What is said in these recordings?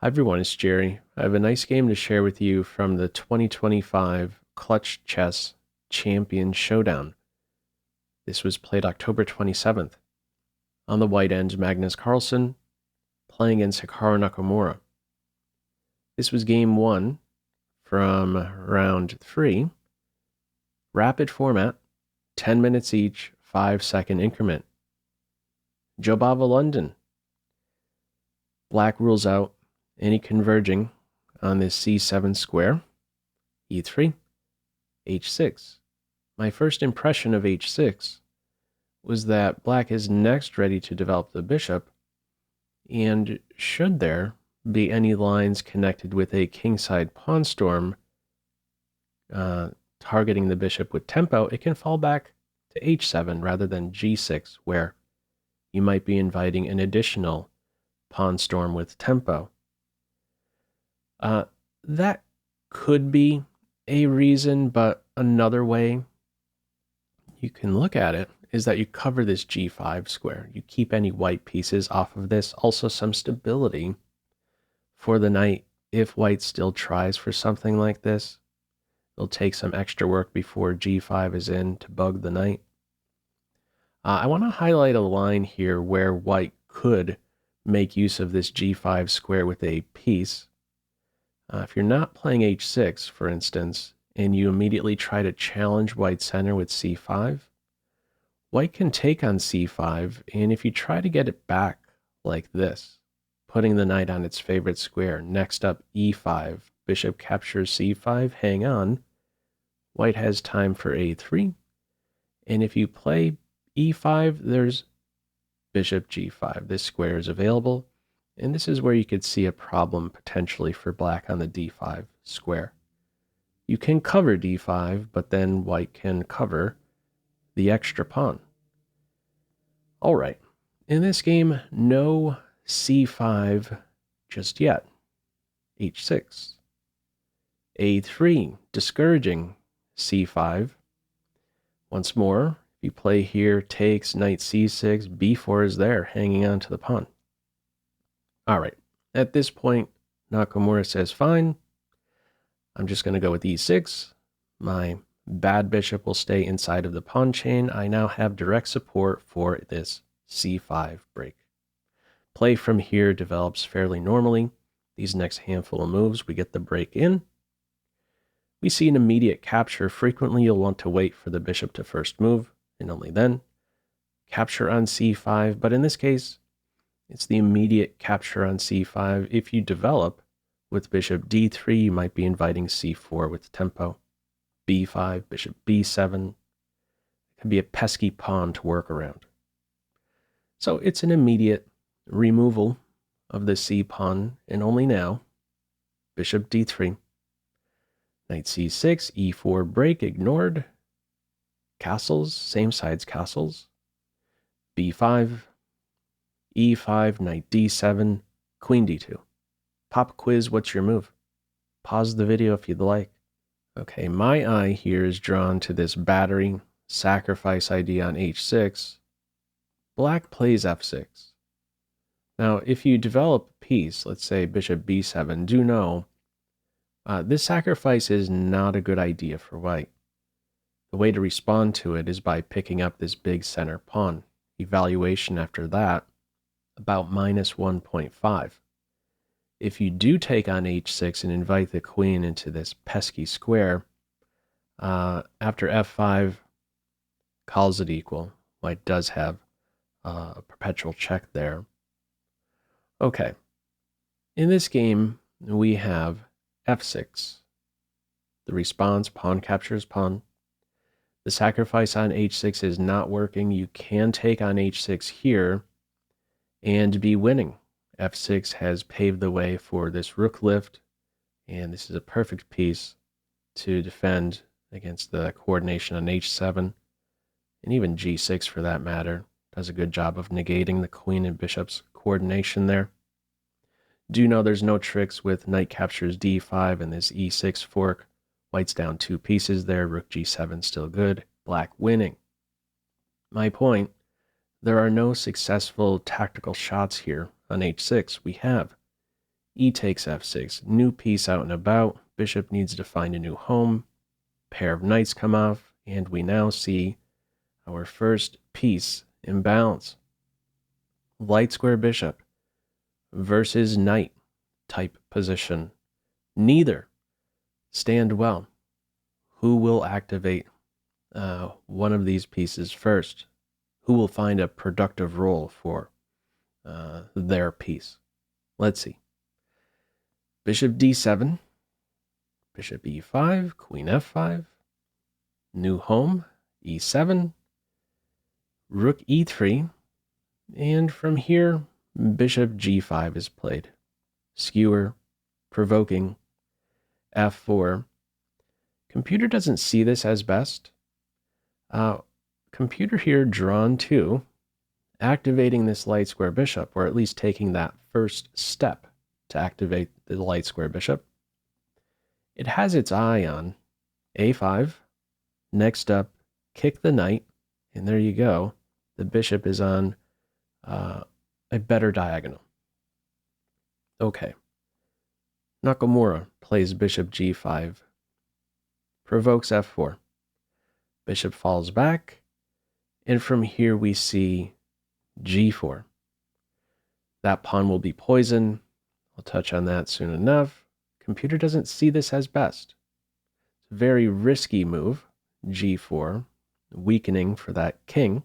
Hi everyone, it's Jerry. I have a nice game to share with you from the 2025 Clutch Chess Champions Showdown. This was played October 27th. On the white end, Magnus Carlsen playing against Hikaru Nakamura. This was game 1 from round 3. Rapid format, 10 minutes each, 5-second increment. Jobava London. Black rules out any converging on this C7 square. E3, H6. My first impression of H6 was that black is next ready to develop the bishop, and should there be any lines connected with a kingside pawn storm targeting the bishop with tempo, it can fall back to H7 rather than G6, where you might be inviting an additional pawn storm with tempo. That could be a reason, but another way you can look at it is that you cover this G5 square. You keep any white pieces off of this. Also some stability for the knight if white still tries for something like this. It'll take some extra work before G5 is in to bug the knight. I want to highlight a line here where white could make use of this G5 square with a piece. If you're not playing H6, for instance, and you immediately try to challenge white's center with C5, white can take on C5, and if you try to get it back like this, putting the knight on its favorite square, next up E5, bishop captures C5, hang on, white has time for A3, and if you play E5, there's bishop G5. This square is available. And this is where you could see a problem potentially for black on the D5 square. You can cover D5, but then white can cover the extra pawn. All right, in this game, no C5 just yet. H6. A3, discouraging C5. Once more, if you play here, takes, knight C6, B4 is there, hanging on to the pawn. All right, at this point, Nakamura says, fine, I'm just going to go with E6. My bad bishop will stay inside of the pawn chain. I now have direct support for this C5 break. Play from here develops fairly normally. These next handful of moves, we get the break in. We see an immediate capture. Frequently, you'll want to wait for the bishop to first move, and only then capture on C5. But in this case, it's the immediate capture on C5. If you develop with bishop D3, you might be inviting C4 with tempo. B5, bishop B7. It can be a pesky pawn to work around. So it's an immediate removal of the C pawn, and only now, bishop D3. Knight C6, E4 break, ignored. Castles, same sides castles. B5. E5, knight D7, queen D2. Pop quiz, what's your move? Pause the video if you'd like. Okay, my eye here is drawn to this battery sacrifice idea on H6. Black plays F6. Now, if you develop a piece, let's say bishop B7, do know this sacrifice is not a good idea for white. The way to respond to it is by picking up this big center pawn. Evaluation after that, about minus 1.5. If you do take on H6 and invite the queen into this pesky square, after F5 calls it equal. White does have a perpetual check there. Okay. In this game, we have F6. The response, pawn captures pawn. The sacrifice on H6 is not working. You can take on H6 here and be winning. F6 has paved the way for this rook lift, and this is a perfect piece to defend against the coordination on H7, and even G6 for that matter. Does a good job of negating the queen and bishop's coordination there. Do know there's no tricks with knight captures D5 and this E6 fork. White's down 2 pieces there, rook G7 still good, black winning. My point, there are no successful tactical shots here on H6. We have E takes f6, new piece out and about, bishop needs to find a new home, pair of knights come off, and we now see our first piece imbalance. Light square bishop versus knight type position. Neither stand well. Who will activate one of these pieces first? Who will find a productive role for their piece? Let's see. Bishop d7, bishop e5, queen f5, new home, e7, rook e3, and from here, bishop g5 is played. Skewer, provoking, f4. Computer doesn't see this as best. Computer here drawn to activating this light square bishop, or at least taking that first step to activate the light square bishop. It has its eye on a5. Next up, kick the knight, and there you go. The bishop is on a better diagonal. Okay. Nakamura plays bishop g5, provokes f4. Bishop falls back, and from here we see g4. That pawn will be poisoned. I'll touch on that soon enough. Computer doesn't see this as best. It's a very risky move, g4, weakening for that king.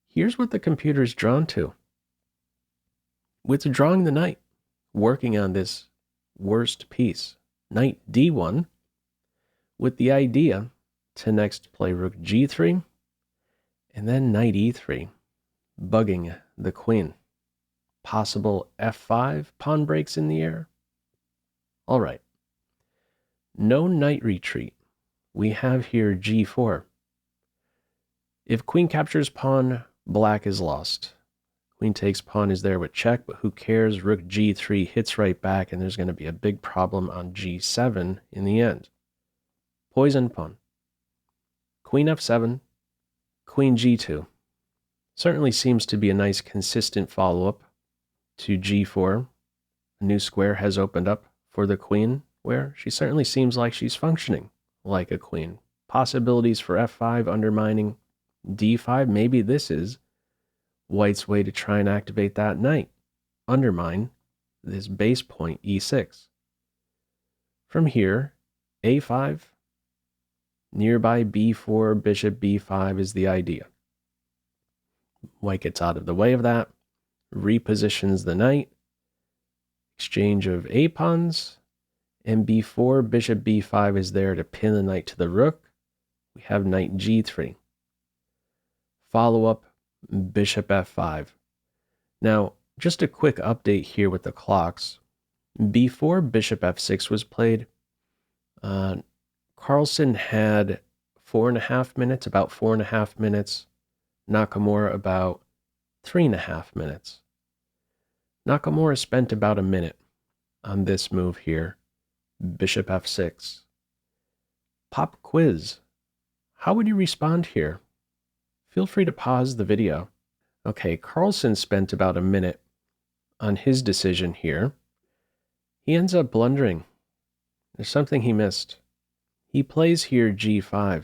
Here's what the computer is drawn to. Withdrawing the knight, working on this worst piece, knight d1, with the idea to next play rook g3, and then knight e3, bugging the queen. Possible f5 pawn breaks in the air. All right. No knight retreat. We have here g4. If queen captures pawn, black is lost. Queen takes pawn is there with check, but who cares? Rook g3 hits right back, and there's going to be a big problem on g7 in the end. Poison pawn. Queen f7, queen g2. Certainly seems to be a nice consistent follow-up to g4. A new square has opened up for the queen, where she certainly seems like she's functioning like a queen. Possibilities for f5 undermining d5. Maybe this is white's way to try and activate that knight. Undermine this base point e6. From here, a5, nearby b4, bishop b5 is the idea. White gets out of the way of that, repositions the knight, exchange of a pawns, and b4, bishop b5 is there to pin the knight to the rook. We have knight g3. Follow up, bishop f5. Now, just a quick update here with the clocks. Before bishop f6 was played, Carlsen had 4.5 minutes, about 4.5 minutes. Nakamura about 3.5 minutes. Nakamura spent about a minute on this move here, bishop f6. Pop quiz. How would you respond here? Feel free to pause the video. Okay, Carlsen spent about a minute on his decision here. He ends up blundering. There's something he missed. He plays here g5.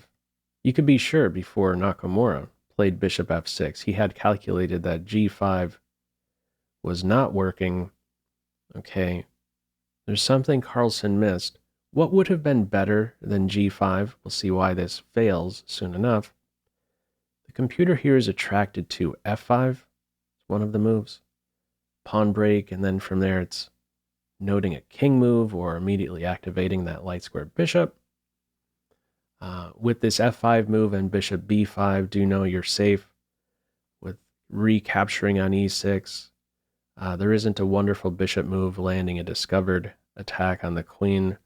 You could be sure before Nakamura played bishop f6, he had calculated that g5 was not working. Okay, there's something Carlsen missed. What would have been better than g5? We'll see why this fails soon enough. The computer here is attracted to f5. It's one of the moves. Pawn break, and then from there it's noting a king move or immediately activating that light square bishop. With this f5 move and bishop b5, do know you're safe with recapturing on e6. There isn't a wonderful bishop move landing a discovered attack on the queen.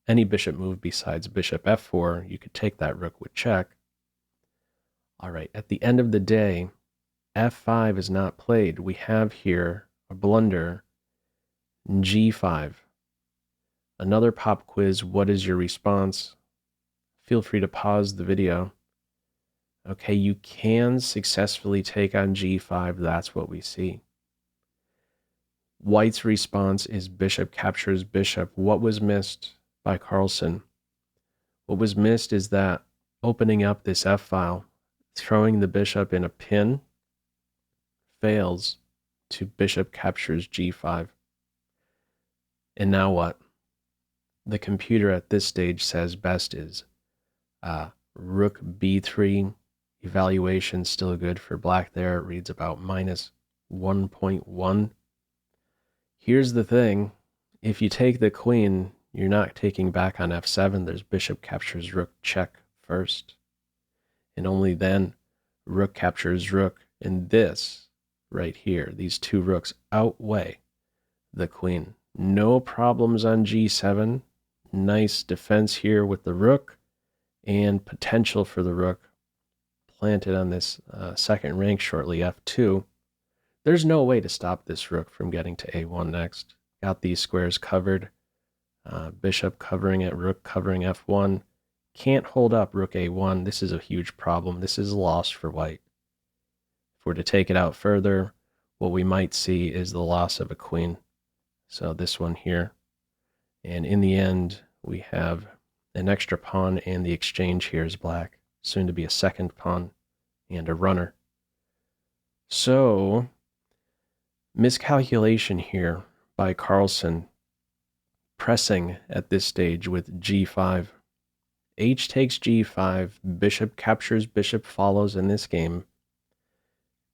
Any bishop move besides bishop f4, you could take that rook with check. All right, at the end of the day, f5 is not played. We have here a blunder, g5. Another pop quiz, what is your response? Feel free to pause the video. Okay, you can successfully take on g5, that's what we see. White's response is bishop captures bishop. What was missed by Carlsen? What was missed is that opening up this F file, throwing the bishop in a pin, fails to bishop captures G5. And now what? The computer at this stage says best is rook B3, evaluation still good for black there. It reads about minus 1.1. Here's the thing. If you take the queen, you're not taking back on F7. There's bishop captures rook check first. And only then rook captures rook. And this right here, these two rooks outweigh the queen. No problems on G7. Nice defense here with the rook and potential for the rook planted on this second rank shortly, F2. There's no way to stop this rook from getting to A1 next. Got these squares covered. Bishop covering it, rook covering F1. Can't hold up rook A1. This is a huge problem. This is a loss for white. If we're to take it out further, what we might see is the loss of a queen. So this one here. And in the end, we have an extra pawn, and the exchange here is black. Soon to be a second pawn and a runner. So, miscalculation here by Carlsen, pressing at this stage with G5. H takes G5, bishop captures bishop follows in this game.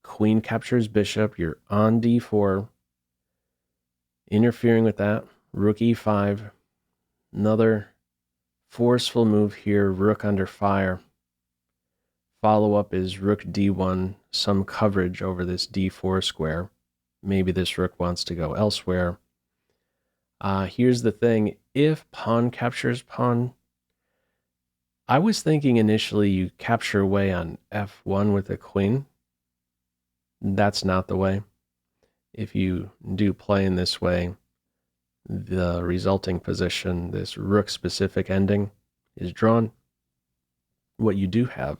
Queen captures bishop, you're on D4. Interfering with that, rook E5. Another forceful move here, rook under fire. Follow-up is rook D1, some coverage over this D4 square. Maybe this rook wants to go elsewhere. Here's the thing, if pawn captures pawn, I was thinking initially you capture away on F1 with a queen. That's not the way. If you do play in this way, the resulting position, this rook-specific ending, is drawn. What you do have,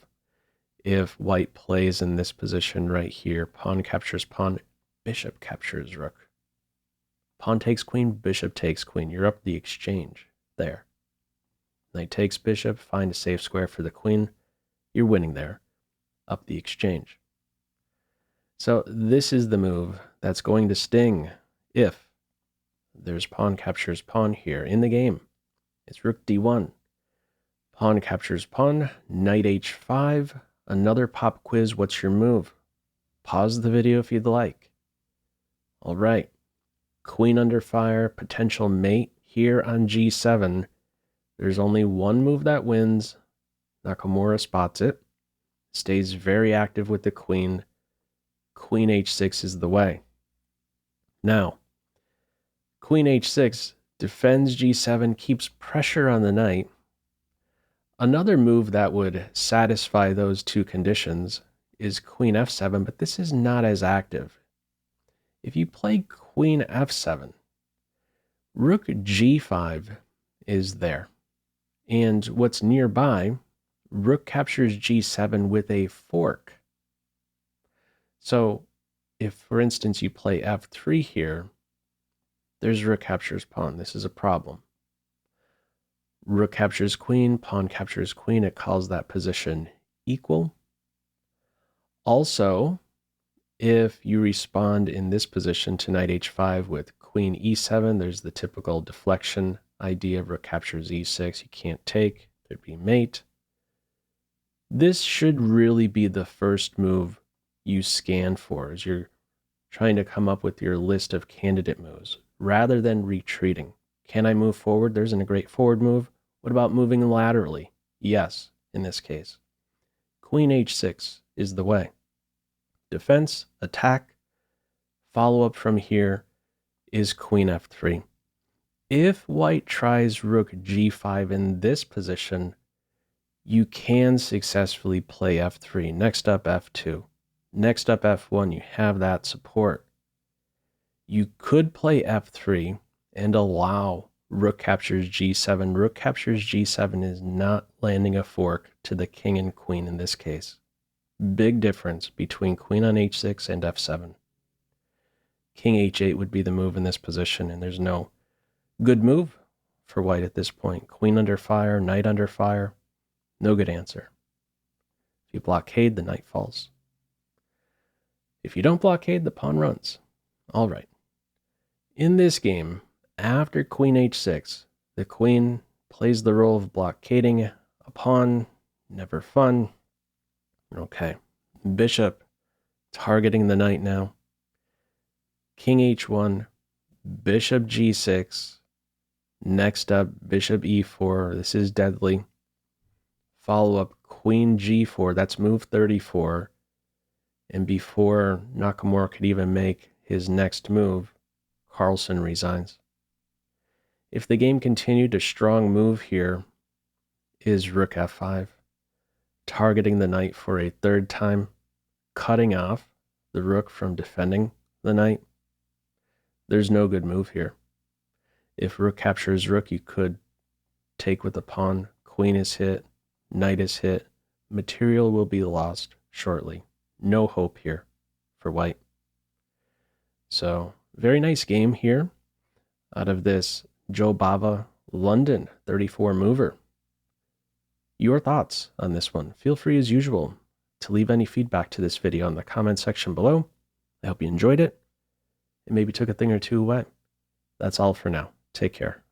if white plays in this position right here, pawn captures pawn, bishop captures rook. Pawn takes queen, bishop takes queen. You're up the exchange there. Knight takes bishop, find a safe square for the queen. You're winning there, up the exchange. So this is the move that's going to sting if there's pawn captures pawn here in the game. It's rook D1. Pawn captures pawn, knight H5. Another pop quiz, what's your move? Pause the video if you'd like. All right. Queen under fire, potential mate here on G7. There's only one move that wins. Nakamura spots it. Stays very active with the queen. Queen H6 is the way. Now, Queen H6 defends G7, keeps pressure on the knight. Another move that would satisfy those two conditions is Queen F7, but this is not as active. If you play Queen F7, Rook G5 is there. And what's nearby, Rook captures G7 with a fork. So if, for instance, you play F3 here, there's Rook captures pawn. This is a problem. Rook captures queen, pawn captures queen. It calls that position equal. Also, if you respond in this position to knight H5 with queen E7, there's the typical deflection idea of rook captures E6. You can't take, there'd be mate. This should really be the first move you scan for as you're trying to come up with your list of candidate moves rather than retreating. Can I move forward? There isn't a great forward move. What about moving laterally? Yes, in this case. Queen H6 is the way. Defense, attack, follow-up from here is Queen F3. If white tries Rook G5 in this position, you can successfully play F3. Next up, F2. Next up, F1. You have that support. You could play F3 and allow Rook captures G7. Rook captures G7 is not landing a fork to the king and queen in this case. Big difference between queen on H6 and F7. King h8 would be the move in this position, and there's no good move for white at this point. Queen under fire, knight under fire. No good answer. If you blockade, the knight falls. If you don't blockade, the pawn runs. All right. In this game, after queen h6, the queen plays the role of blockading a pawn. Never fun. Okay. Bishop targeting the knight now. King h1, bishop g6. Next up, bishop e4. This is deadly. Follow up, queen g4. That's move 34. And before Nakamura could even make his next move, Carlsen resigns. If the game continued, a strong move here is rook f5, targeting the knight for a third time, cutting off the rook from defending the knight. There's no good move here. If rook captures rook, you could take with the pawn. Queen is hit, knight is hit. Material will be lost shortly. No hope here for white. So, very nice game here out of this Jobava London 34 mover. Your thoughts on this one? Feel free as usual to leave any feedback to this video in the comment section below. I hope you enjoyed it and maybe took a thing or two away. That's all for now. Take care.